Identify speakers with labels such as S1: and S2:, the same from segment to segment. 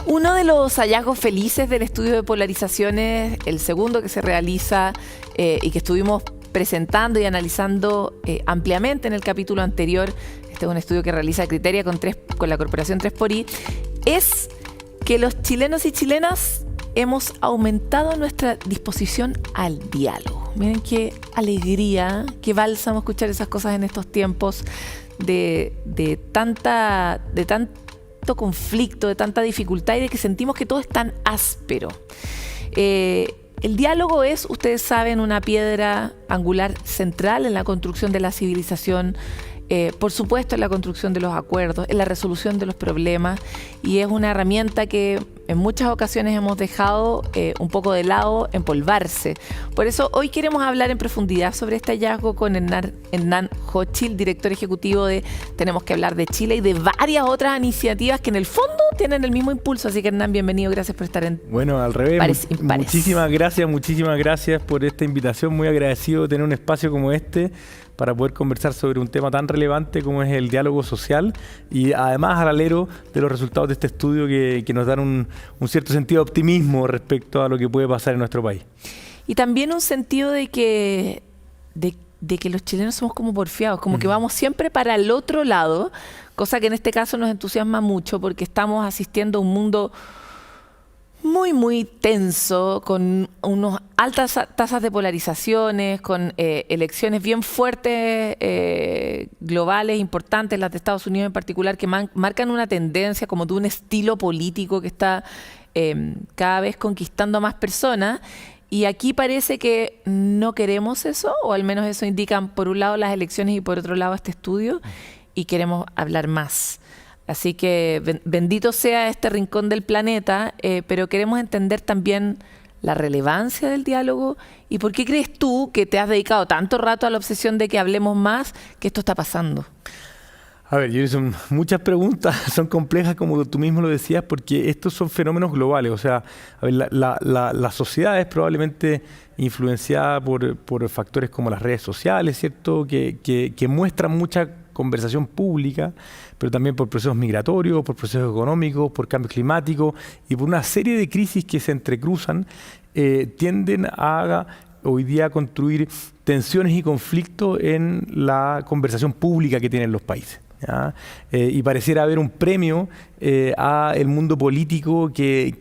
S1: Uno de los hallazgos felices del estudio de polarizaciones, el segundo que se realiza y que estuvimos presentando y analizando ampliamente en el capítulo anterior, este es un estudio que realiza Criteria con la Corporación 3xI, es que los chilenos y chilenas hemos aumentado nuestra disposición al diálogo. Miren qué alegría, qué bálsamo escuchar esas cosas en estos tiempos de tanto conflicto, de tanta dificultad y de que sentimos que todo es tan áspero. El diálogo es, ustedes saben, una piedra angular central en la construcción de la civilización, por supuesto en la construcción de los acuerdos, en la resolución de los problemas, y es una herramienta que en muchas ocasiones hemos dejado un poco de lado, empolvarse. Por eso hoy queremos hablar en profundidad sobre este hallazgo con Hernán Hochschild, director ejecutivo de Tenemos que hablar de Chile y de varias otras iniciativas que en el fondo tienen el mismo impulso. Así que Hernán, bienvenido, gracias por estar en
S2: Bueno, al revés, muchísimas gracias por esta invitación. Muy agradecido de tener un espacio como este para poder conversar sobre un tema tan relevante como es el diálogo social y además al alero de los resultados de este estudio que nos dan un cierto sentido de optimismo respecto a lo que puede pasar en nuestro país.
S1: Y también un sentido de que los chilenos somos como porfiados, como que vamos siempre para el otro lado, cosa que en este caso nos entusiasma mucho porque estamos asistiendo a un mundo muy, muy tenso, con unas altas tasas de polarizaciones, con elecciones bien fuertes, globales, importantes, las de Estados Unidos en particular, que marcan una tendencia como de un estilo político que está cada vez conquistando a más personas. Y aquí parece que no queremos eso, o al menos eso indican por un lado las elecciones y por otro lado este estudio, y queremos hablar más. Así que bendito sea este rincón del planeta, pero queremos entender también la relevancia del diálogo y por qué crees tú, que te has dedicado tanto rato a la obsesión de que hablemos más, que esto está pasando.
S2: A ver, son muchas preguntas, son complejas como tú mismo lo decías, porque estos son fenómenos globales. O sea, a ver, la sociedad es probablemente influenciada por factores como las redes sociales, ¿cierto? Que muestran mucha conversación pública, pero también por procesos migratorios, por procesos económicos, por cambio climático y por una serie de crisis que se entrecruzan, tienden a hoy día construir tensiones y conflictos en la conversación pública que tienen los países. Y pareciera haber un premio a el mundo político que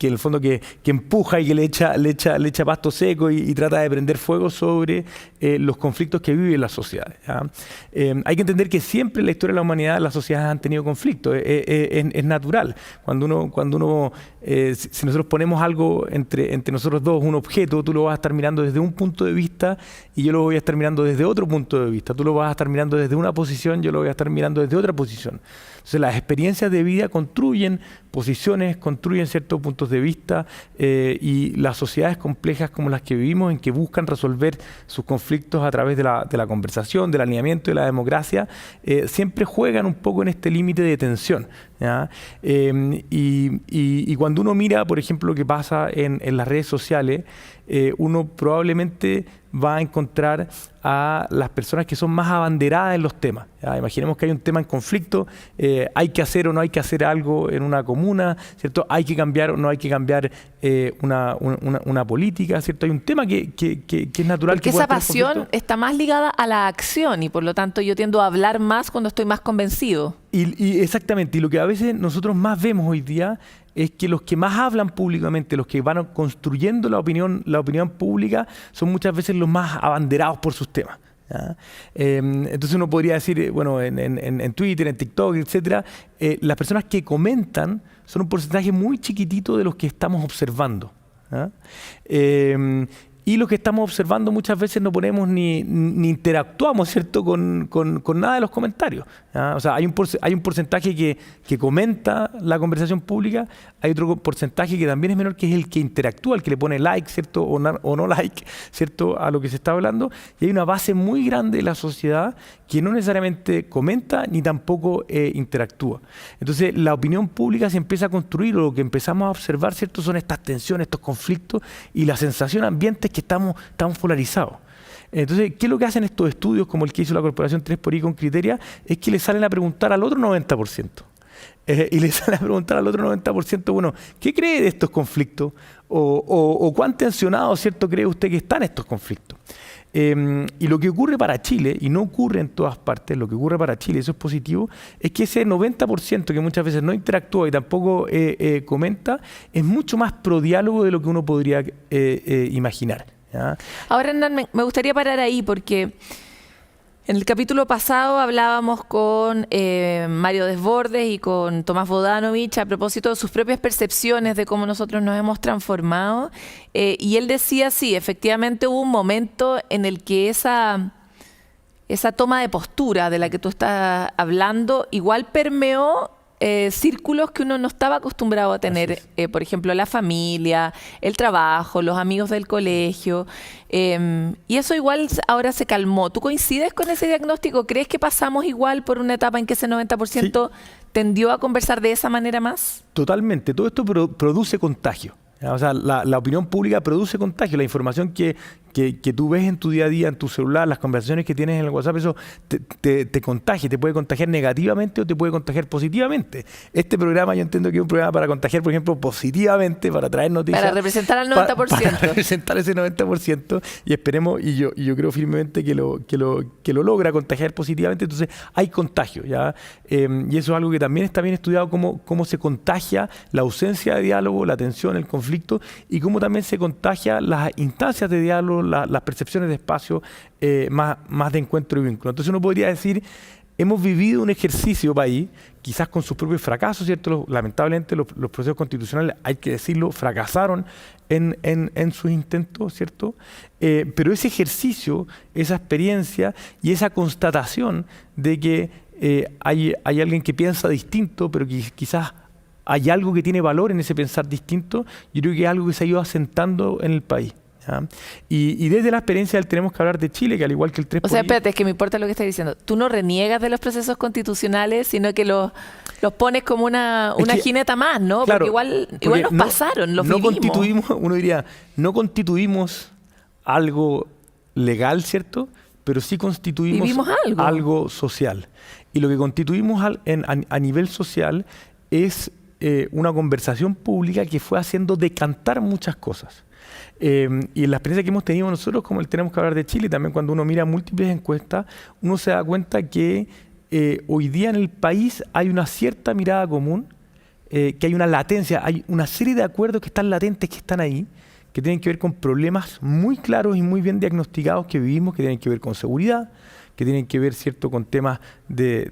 S2: en el fondo que empuja y que le echa pasto seco y trata de prender fuego sobre los conflictos que viven las sociedades. Hay que entender que siempre en la historia de la humanidad las sociedades han tenido conflictos, es natural. Si nosotros ponemos algo entre nosotros dos, un objeto, tú lo vas a estar mirando desde un punto de vista y yo lo voy a estar mirando desde otro punto de vista. Tú lo vas a estar mirando desde una posición, yo lo voy a estar mirando desde otra posición. Entonces las experiencias de vida construyen posiciones, construyen ciertos puntos de vista y las sociedades complejas como las que vivimos, en que buscan resolver sus conflictos a través de la conversación, del alineamiento de la democracia, siempre juegan un poco en este límite de tensión. Y cuando uno mira, por ejemplo, lo que pasa en las redes sociales, uno probablemente va a encontrar a las personas que son más abanderadas en los temas. Imaginemos que hay un tema en conflicto, hay que hacer o no hay que hacer algo en una comuna, ¿cierto? Hay que cambiar o no hay que cambiar una política, ¿cierto? Hay un tema que es natural.
S1: Porque esa pasión está más ligada a la acción y por lo tanto yo tiendo a hablar más cuando estoy más convencido.
S2: Y exactamente, y lo que a veces nosotros más vemos hoy día es que los que más hablan públicamente, los que van construyendo la opinión pública, son muchas veces los más abanderados por sus temas. Entonces uno podría decir, bueno, en Twitter, en TikTok, etcétera, las personas que comentan son un porcentaje muy chiquitito de los que estamos observando. Y lo que estamos observando muchas veces no ponemos ni interactuamos, ¿cierto?, con nada de los comentarios. O sea, hay un porcentaje que comenta la conversación pública, hay otro porcentaje que también es menor, que es el que interactúa, el que le pone like, ¿cierto?, o no like, ¿cierto?, a lo que se está hablando. Y hay una base muy grande de la sociedad que no necesariamente comenta ni tampoco interactúa. Entonces, la opinión pública se empieza a construir, o lo que empezamos a observar, ¿cierto?, son estas tensiones, estos conflictos y la sensación ambiente es que estamos polarizados. Entonces, ¿qué es lo que hacen estos estudios, como el que hizo la Corporación 3xI con Criteria? Es que le salen a preguntar al otro 90%. Y le salen a preguntar al otro 90%, bueno, ¿qué cree de estos conflictos? O cuán tensionado, ¿cierto?, cree usted que están estos conflictos. Y lo que ocurre para Chile, y no ocurre en todas partes, lo que ocurre para Chile, eso es positivo, es que ese 90% que muchas veces no interactúa y tampoco comenta, es mucho más pro diálogo de lo que uno podría imaginar, ¿ya?
S1: Ahora, Hernán, me gustaría parar ahí porque en el capítulo pasado hablábamos con Mario Desbordes y con Tomás Bodanovich a propósito de sus propias percepciones de cómo nosotros nos hemos transformado. Y él decía, sí, efectivamente hubo un momento en el que esa toma de postura de la que tú estás hablando igual permeó círculos que uno no estaba acostumbrado a tener, por ejemplo, la familia, el trabajo, los amigos del colegio, y eso igual ahora se calmó. ¿Tú coincides con ese diagnóstico? ¿Crees que pasamos igual por una etapa en que ese 90% tendió a conversar de esa manera más?
S2: Totalmente. Todo esto produce contagio. O sea, la opinión pública produce contagio. La información que tú ves en tu día a día, en tu celular, las conversaciones que tienes en el WhatsApp, eso te contagia, te puede contagiar negativamente o te puede contagiar positivamente. Este programa yo entiendo que es un programa para contagiar, por ejemplo, positivamente, para traer noticias.
S1: Para representar al 90%.
S2: Para representar ese 90%, y esperemos, y yo creo firmemente que lo logra contagiar positivamente. Entonces hay contagio, ¿ya? Y eso es algo que también está bien estudiado, cómo se contagia la ausencia de diálogo, la tensión, el conflicto, y cómo también se contagia las instancias de diálogo, las percepciones de espacio, más de encuentro y vínculo. Entonces uno podría decir, hemos vivido un ejercicio país, quizás con sus propios fracasos, ¿cierto? Lamentablemente los procesos constitucionales, hay que decirlo, fracasaron en sus intentos, ¿cierto? Pero ese ejercicio, esa experiencia y esa constatación de que hay alguien que piensa distinto, pero que quizás hay algo que tiene valor en ese pensar distinto, yo creo que es algo que se ha ido asentando en el país, ¿ya? Y desde la experiencia tenemos que hablar de Chile, que al igual que el 3xI...
S1: O sea, espérate, es que me importa lo que estás diciendo. Tú no reniegas de los procesos constitucionales, sino que los pones como una jineta más, ¿no?
S2: Claro,
S1: porque igual nos pasaron, los
S2: vivimos. Uno diría, no constituimos algo legal, ¿cierto? Pero sí constituimos algo social. Y lo que constituimos a nivel social es una conversación pública que fue haciendo decantar muchas cosas. Y en la experiencia que hemos tenido nosotros, como el tenemos que hablar de Chile, también cuando uno mira múltiples encuestas, uno se da cuenta que hoy día en el país hay una cierta mirada común, que hay una latencia, hay una serie de acuerdos que están latentes, que están ahí, que tienen que ver con problemas muy claros y muy bien diagnosticados que vivimos, que tienen que ver con seguridad, que tienen que ver, ¿cierto?, con temas de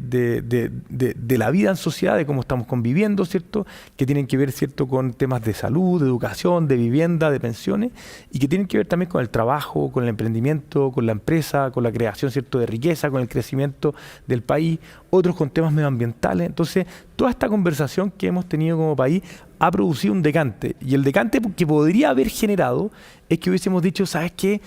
S2: la vida en sociedad, de cómo estamos conviviendo, ¿cierto?, que tienen que ver, ¿cierto?, con temas de salud, de educación, de vivienda, de pensiones, y que tienen que ver también con el trabajo, con el emprendimiento, con la empresa, con la creación, ¿cierto?, de riqueza, con el crecimiento del país, otros con temas medioambientales. Entonces, toda esta conversación que hemos tenido como país ha producido un decante, y el decante que podría haber generado es que hubiésemos dicho, ¿sabes qué?,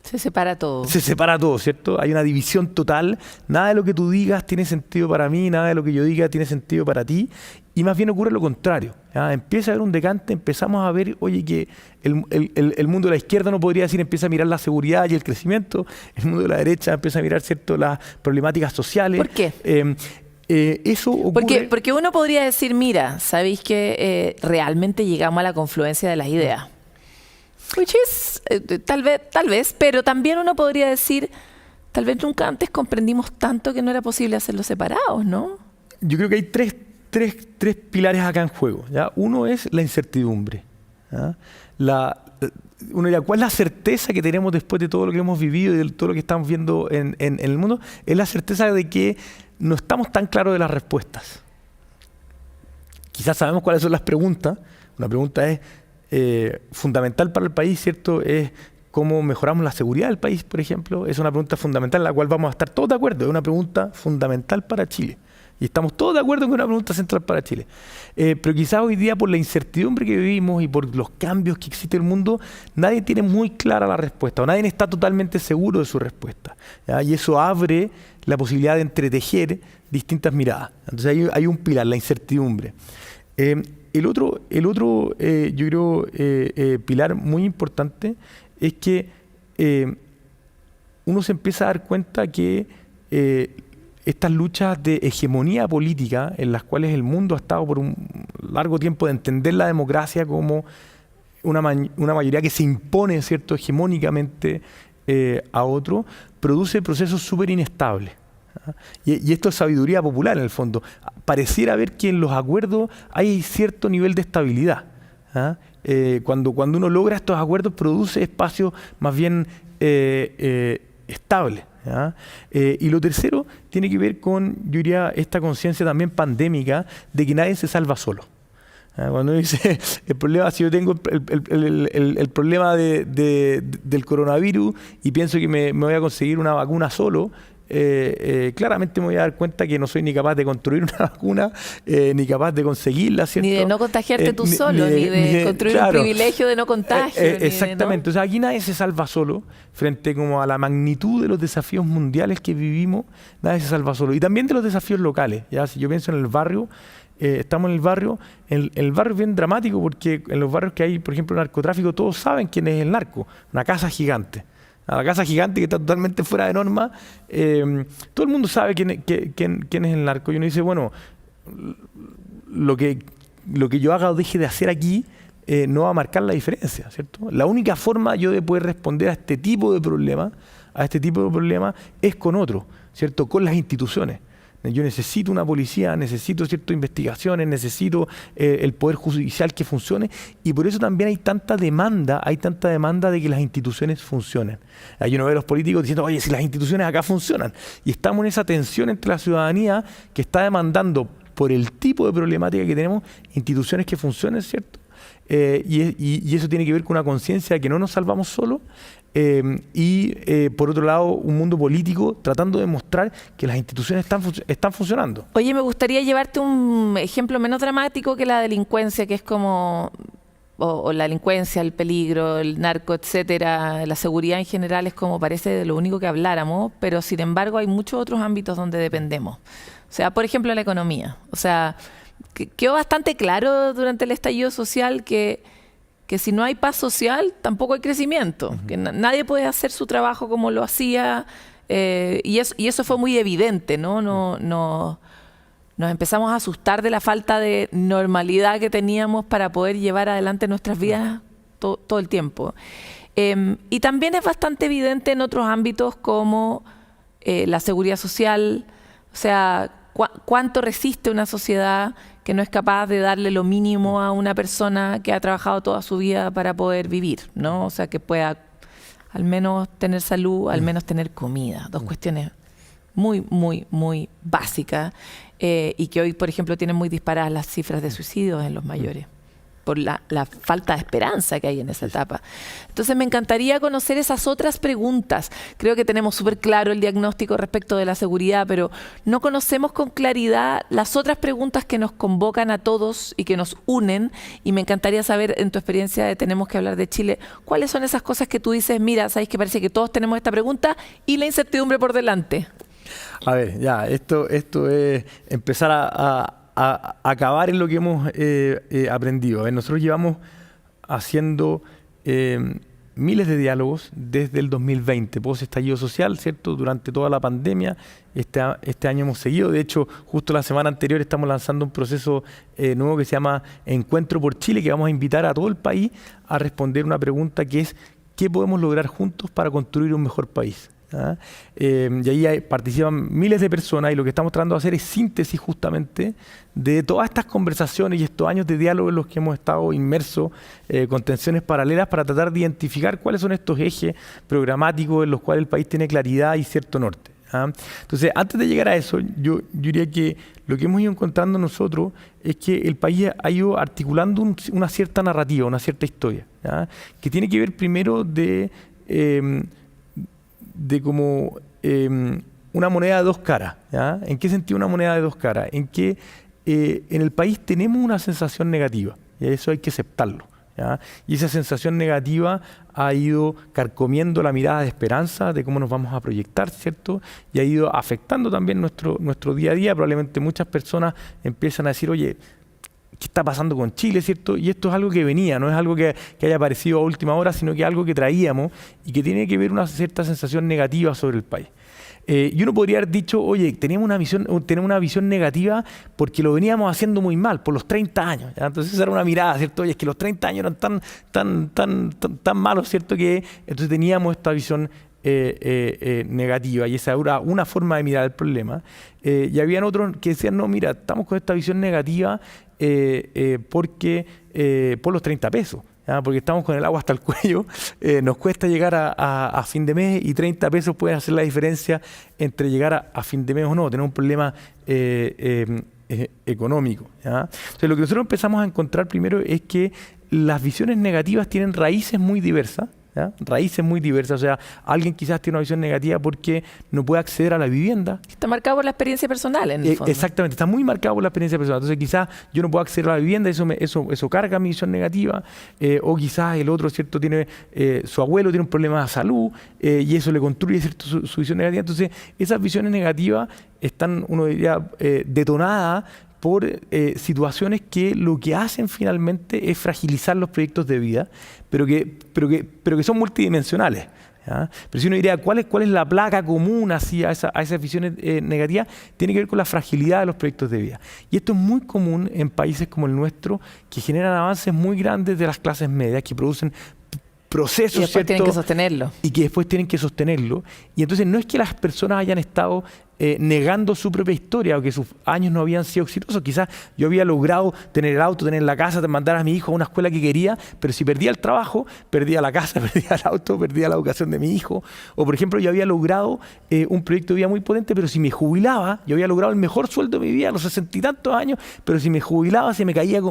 S1: se separa todo.
S2: Se separa todo, ¿cierto? Hay una división total. Nada de lo que tú digas tiene sentido para mí, nada de lo que yo diga tiene sentido para ti. Y más bien ocurre lo contrario, ¿ya? Empieza a haber un decante, empezamos a ver, oye, que el mundo de la izquierda, no podría decir, empieza a mirar la seguridad y el crecimiento. El mundo de la derecha empieza a mirar, ¿cierto?, las problemáticas sociales.
S1: ¿Por qué?
S2: Eso ocurre...
S1: Porque uno podría decir, mira, ¿sabéis que realmente llegamos a la confluencia de las ideas? Which is, tal vez, pero también uno podría decir, tal vez nunca antes comprendimos tanto que no era posible hacerlos separados, ¿no?
S2: Yo creo que hay tres pilares acá en juego, ¿ya? Uno es la incertidumbre, ¿ya? Uno dirá, ¿cuál es la certeza que tenemos después de todo lo que hemos vivido y de todo lo que estamos viendo en el mundo? Es la certeza de que no estamos tan claros de las respuestas. Quizás sabemos cuáles son las preguntas. Una pregunta es fundamental para el país, ¿cierto? Es cómo mejoramos la seguridad del país, por ejemplo. Es una pregunta fundamental en la cual vamos a estar todos de acuerdo. Es una pregunta fundamental para Chile. Y estamos todos de acuerdo en que es una pregunta central para Chile. Pero quizás hoy día, por la incertidumbre que vivimos y por los cambios que existe en el mundo, nadie tiene muy clara la respuesta, o nadie está totalmente seguro de su respuesta, ¿ya? Y eso abre la posibilidad de entretejer distintas miradas. Entonces hay un pilar, la incertidumbre. El otro yo creo, pilar muy importante es que uno se empieza a dar cuenta que estas luchas de hegemonía política en las cuales el mundo ha estado por un largo tiempo de entender la democracia como una mayoría que se impone, ¿cierto?, hegemónicamente a otro, produce procesos súper inestables. Y esto es sabiduría popular en el fondo. Pareciera ver que en los acuerdos hay cierto nivel de estabilidad. Cuando uno logra estos acuerdos produce espacios más bien estables. Y lo tercero tiene que ver con, yo diría, esta conciencia también pandémica de que nadie se salva solo. Cuando uno dice, el problema, si yo tengo el problema del coronavirus y pienso que me voy a conseguir una vacuna solo, claramente me voy a dar cuenta que no soy ni capaz de construir una vacuna, ni capaz de conseguirla, ¿cierto?
S1: Ni de no contagiarte tú solo, ni de construir un privilegio de no contagio.
S2: Exactamente. O sea, aquí nadie se salva solo frente como a la magnitud de los desafíos mundiales que vivimos, nadie se salva solo. Y también de los desafíos locales. ¿Ya? Si yo pienso en el barrio, estamos en el barrio es bien dramático porque en los barrios que hay, por ejemplo, narcotráfico, todos saben quién es el narco, una casa gigante. La casa gigante que está totalmente fuera de norma, todo el mundo sabe quién es el narco. Y uno dice, bueno, lo que yo haga o deje de hacer aquí no va a marcar la diferencia, ¿cierto? La única forma yo de poder responder a este tipo de problemas, es con otro, ¿cierto? Con las instituciones. Yo necesito una policía, necesito ciertas investigaciones, necesito el poder judicial que funcione, y por eso también hay tanta demanda de que las instituciones funcionen. Ahí uno ve a los políticos diciendo, oye, si las instituciones acá funcionan, y estamos en esa tensión entre la ciudadanía que está demandando por el tipo de problemática que tenemos, instituciones que funcionen, ¿cierto? Y eso tiene que ver con una conciencia de que no nos salvamos solos, por otro lado, un mundo político tratando de mostrar que las instituciones están funcionando.
S1: Oye, me gustaría llevarte un ejemplo menos dramático que la delincuencia, que es como, o la delincuencia, el peligro, el narco, etcétera. La seguridad en general es como parece de lo único que habláramos, pero sin embargo hay muchos otros ámbitos donde dependemos. O sea, por ejemplo, la economía. O sea, quedó bastante claro durante el estallido social que si no hay paz social, tampoco hay crecimiento, que nadie puede hacer su trabajo como lo hacía, y eso fue muy evidente, ¿no? Nos empezamos a asustar de la falta de normalidad que teníamos para poder llevar adelante nuestras vidas todo el tiempo. Y también es bastante evidente en otros ámbitos como la seguridad social, o sea, cuánto resiste una sociedad que no es capaz de darle lo mínimo a una persona que ha trabajado toda su vida para poder vivir, ¿no? O sea, que pueda al menos tener salud, al menos tener comida. Dos cuestiones muy, muy, muy básicas, y que hoy, por ejemplo, tienen muy disparadas las cifras de suicidios en los mayores, por la falta de esperanza que hay en esa etapa. Entonces me encantaría conocer esas otras preguntas. Creo que tenemos súper claro el diagnóstico respecto de la seguridad, pero no conocemos con claridad las otras preguntas que nos convocan a todos y que nos unen, y me encantaría saber, en tu experiencia de Tenemos que hablar de Chile, ¿cuáles son esas cosas que tú dices, mira, sabes que parece que todos tenemos esta pregunta y la incertidumbre por delante?
S2: A ver, ya, esto es empezar a acabar en lo que hemos aprendido. A ver, nosotros llevamos haciendo miles de diálogos desde el 2020, post estallido social, ¿cierto? Durante toda la pandemia, este año hemos seguido. De hecho, justo la semana anterior estamos lanzando un proceso nuevo que se llama Encuentro por Chile, que vamos a invitar a todo el país a responder una pregunta que es ¿qué podemos lograr juntos para construir un mejor país? Y ahí participan miles de personas, y lo que estamos tratando de hacer es síntesis justamente de todas estas conversaciones y estos años de diálogo en los que hemos estado inmersos con tensiones paralelas, para tratar de identificar cuáles son estos ejes programáticos en los cuales el país tiene claridad y cierto norte. Entonces, antes de llegar a eso, yo diría que lo que hemos ido encontrando nosotros es que el país ha ido articulando una cierta narrativa, una cierta historia, que tiene que ver primero de como una moneda de dos caras. ¿Ya? ¿En qué sentido una moneda de dos caras? En que en el país tenemos una sensación negativa, y eso hay que aceptarlo. ¿Ya? Y esa sensación negativa ha ido carcomiendo la mirada de esperanza de cómo nos vamos a proyectar, ¿cierto? Y ha ido afectando también nuestro día a día. Probablemente muchas personas empiezan a decir, oye, qué está pasando con Chile, ¿cierto? Y esto es algo que venía, no es algo que haya aparecido a última hora, sino que es algo que traíamos y que tiene que ver una cierta sensación negativa sobre el país. Y uno podría haber dicho, oye, tenemos una visión negativa porque lo veníamos haciendo muy mal, por los 30 años. ¿Ya? Entonces esa era una mirada, ¿cierto? Oye, es que los 30 años eran tan malos, ¿cierto? Que entonces teníamos esta visión negativa, y esa era una forma de mirar el problema. Y habían otros que decían, no, mira, estamos con esta visión negativa porque por los 30 pesos. ¿Ya? Porque estamos con el agua hasta el cuello, nos cuesta llegar a fin de mes, y 30 pesos pueden hacer la diferencia entre llegar a fin de mes o no, tener un problema económico. ¿Ya? Entonces, lo que nosotros empezamos a encontrar primero es que las visiones negativas tienen raíces muy diversas. ¿Ya? Raíces muy diversas, o sea, alguien quizás tiene una visión negativa porque no puede acceder a la vivienda.
S1: Está marcado por la experiencia personal, en el fondo.
S2: Exactamente, está muy marcado por la experiencia personal. Entonces quizás yo no puedo acceder a la vivienda, eso carga mi visión negativa, o quizás el otro, ¿cierto? Tiene su abuelo tiene un problema de salud, y eso le construye, ¿cierto? su visión negativa. Entonces esas visiones negativas están, uno diría, detonadas por situaciones que lo que hacen finalmente es fragilizar los proyectos de vida, pero que son multidimensionales. ¿Ya? Pero si uno diría, ¿cuál es la placa común así a esas visiones negativas? Tiene que ver con la fragilidad de los proyectos de vida. Y esto es muy común en países como el nuestro, que generan avances muy grandes de las clases medias, que producen procesos,
S1: y después,
S2: ¿cierto?
S1: Tienen que sostenerlo.
S2: Y que después tienen que sostenerlo. Y entonces no es que las personas hayan estado negando su propia historia o que sus años no habían sido exitosos. Quizás yo había logrado tener el auto, tener la casa, mandar a mi hijo a una escuela que quería, pero si perdía el trabajo, perdía la casa, perdía el auto, perdía la educación de mi hijo. O por ejemplo, yo había logrado un proyecto de vida muy potente, pero si me jubilaba, yo había logrado el mejor sueldo de mi vida a los 60 y tantos años, pero si me jubilaba se me caía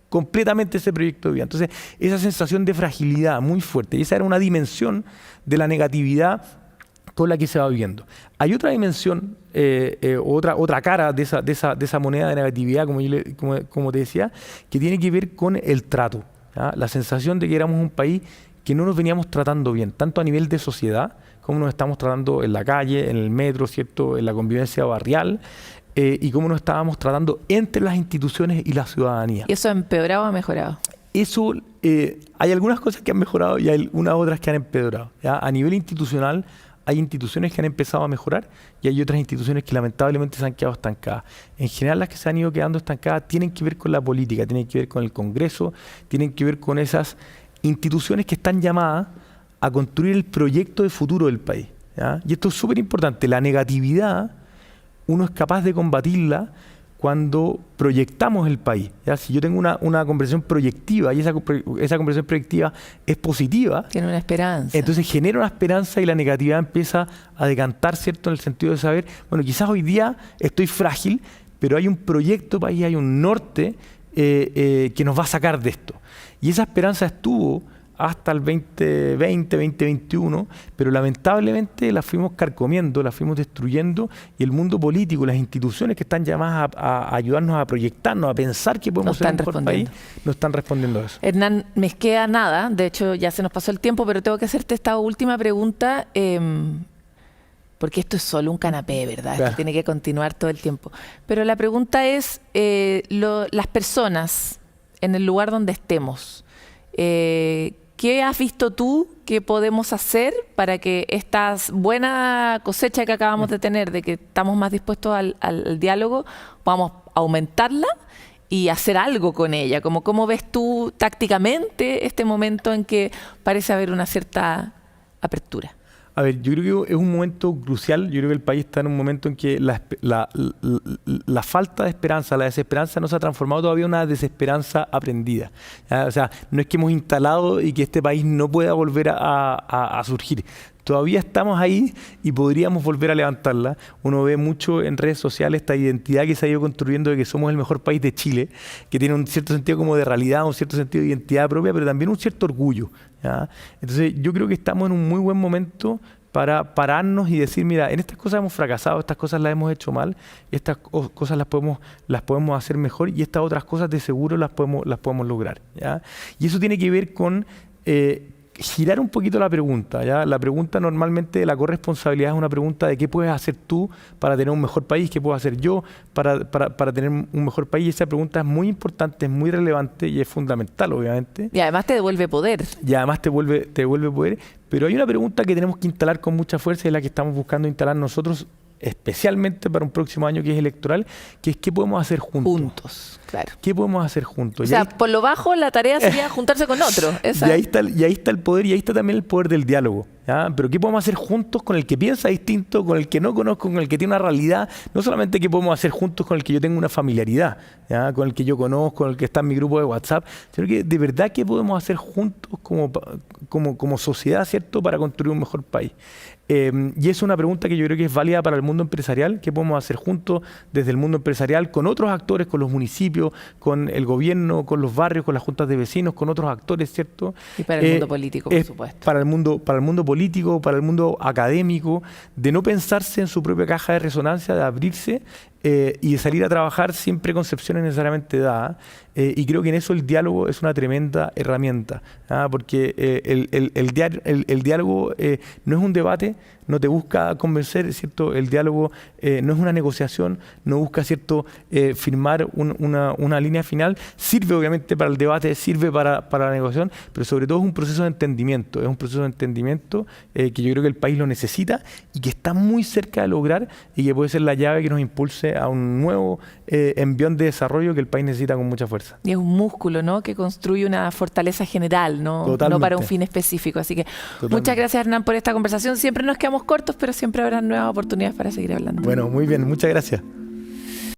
S2: completamente ese proyecto de vida. Entonces, esa sensación de fragilidad muy fuerte, y esa era una dimensión de la negatividad con la que se va viviendo. Hay otra dimensión, otra cara de esa moneda de negatividad, como te decía, que tiene que ver con el trato. ¿Ya? La sensación de que éramos un país que no nos veníamos tratando bien, tanto a nivel de sociedad, como nos estamos tratando en la calle, en el metro, ¿cierto? En la convivencia barrial, y cómo nos estábamos tratando entre las instituciones y la ciudadanía.
S1: ¿Y eso ha empeorado o ha mejorado?
S2: Eso, hay algunas cosas que han mejorado y hay algunas otras que han empeorado. ¿Ya? A nivel institucional, hay instituciones que han empezado a mejorar y hay otras instituciones que lamentablemente se han quedado estancadas. En general, las que se han ido quedando estancadas tienen que ver con la política, tienen que ver con el Congreso, tienen que ver con esas instituciones que están llamadas a construir el proyecto de futuro del país. ¿Ya? Y esto es súper importante. La negatividad, uno es capaz de combatirla cuando proyectamos el país. ¿Ya? Si yo tengo una conversación proyectiva y esa conversación proyectiva es positiva,
S1: tiene una esperanza.
S2: Entonces genera una esperanza y la negatividad empieza a decantar, ¿cierto? En el sentido de saber, bueno, quizás hoy día estoy frágil, pero hay un proyecto país, hay un norte que nos va a sacar de esto. Y esa esperanza estuvo hasta el 2020, 2021, pero lamentablemente la fuimos carcomiendo, la fuimos destruyendo, y el mundo político, las instituciones que están llamadas a ayudarnos a proyectarnos, a pensar que podemos ser un mejor país, no están respondiendo a eso.
S1: Hernán, me queda nada, de hecho ya se nos pasó el tiempo, pero tengo que hacerte esta última pregunta, porque esto es solo un canapé, ¿verdad?
S2: Claro.
S1: Esto tiene que continuar todo el tiempo. Pero la pregunta es, las personas en el lugar donde estemos, ¿qué has visto tú que podemos hacer para que esta buena cosecha que acabamos de tener, de que estamos más dispuestos al diálogo, podamos aumentarla y hacer algo con ella? ¿Cómo ves tú tácticamente este momento en que parece haber una cierta apertura?
S2: A ver, yo creo que es un momento crucial. Yo creo que el país está en un momento en que la falta de esperanza, la desesperanza no se ha transformado todavía en una desesperanza aprendida. ¿Ya? O sea, no es que hemos instalado y que este país no pueda volver a surgir. Todavía estamos ahí y podríamos volver a levantarla. Uno ve mucho en redes sociales esta identidad que se ha ido construyendo de que somos el mejor país de Chile, que tiene un cierto sentido como de realidad, un cierto sentido de identidad propia, pero también un cierto orgullo. ¿Ya? Entonces yo creo que estamos en un muy buen momento para pararnos y decir, mira, en estas cosas hemos fracasado, estas cosas las hemos hecho mal, estas cosas las podemos hacer mejor, y estas otras cosas de seguro las podemos lograr. ¿Ya? Y eso tiene que ver con girar un poquito la pregunta, ¿ya? La pregunta normalmente de la corresponsabilidad es una pregunta de qué puedes hacer tú para tener un mejor país, qué puedo hacer yo para tener un mejor país. Y esa pregunta es muy importante, es muy relevante y es fundamental, obviamente.
S1: Y además te devuelve poder.
S2: Y además te devuelve poder. Pero hay una pregunta que tenemos que instalar con mucha fuerza y es la que estamos buscando instalar nosotros, especialmente para un próximo año que es electoral, que es qué podemos hacer juntos.
S1: Juntos, claro.
S2: ¿Qué podemos hacer juntos?
S1: O sea, por lo bajo la tarea sería juntarse con otro.
S2: Y ahí está el poder y ahí está también el poder del diálogo, ¿ya? Pero ¿qué podemos hacer juntos con el que piensa distinto, con el que no conozco, con el que tiene una realidad? No solamente qué podemos hacer juntos con el que yo tengo una familiaridad, ¿ya? Con el que yo conozco, con el que está en mi grupo de WhatsApp, sino que de verdad qué podemos hacer juntos como sociedad, ¿cierto?, para construir un mejor país. Y es una pregunta que yo creo que es válida para el mundo empresarial. ¿Qué podemos hacer juntos desde el mundo empresarial, con otros actores, con los municipios, con el gobierno, con los barrios, con las juntas de vecinos, con otros actores, ¿cierto?
S1: Y para el mundo político, por supuesto.
S2: Para el mundo político, para el mundo académico, de no pensarse en su propia caja de resonancia, de abrirse y de salir a trabajar sin preconcepciones necesariamente dadas. Y creo que en eso el diálogo es una tremenda herramienta, ¿ah? Porque el diálogo no es un debate, no te busca convencer, ¿cierto? El diálogo no es una negociación, no busca, ¿cierto?, firmar una línea final. Sirve obviamente para el debate, sirve para la negociación, pero sobre todo es un proceso de entendimiento. Es un proceso de entendimiento que yo creo que el país lo necesita y que está muy cerca de lograr y que puede ser la llave que nos impulse a un nuevo envión de desarrollo que el país necesita con mucha fuerza.
S1: Y es un músculo, ¿no?, que construye una fortaleza general, no para un fin específico. Así que muchas gracias, Hernán, por esta conversación. Siempre nos quedamos cortos, pero siempre habrá nuevas oportunidades para seguir hablando.
S2: Bueno, muy bien, muchas gracias.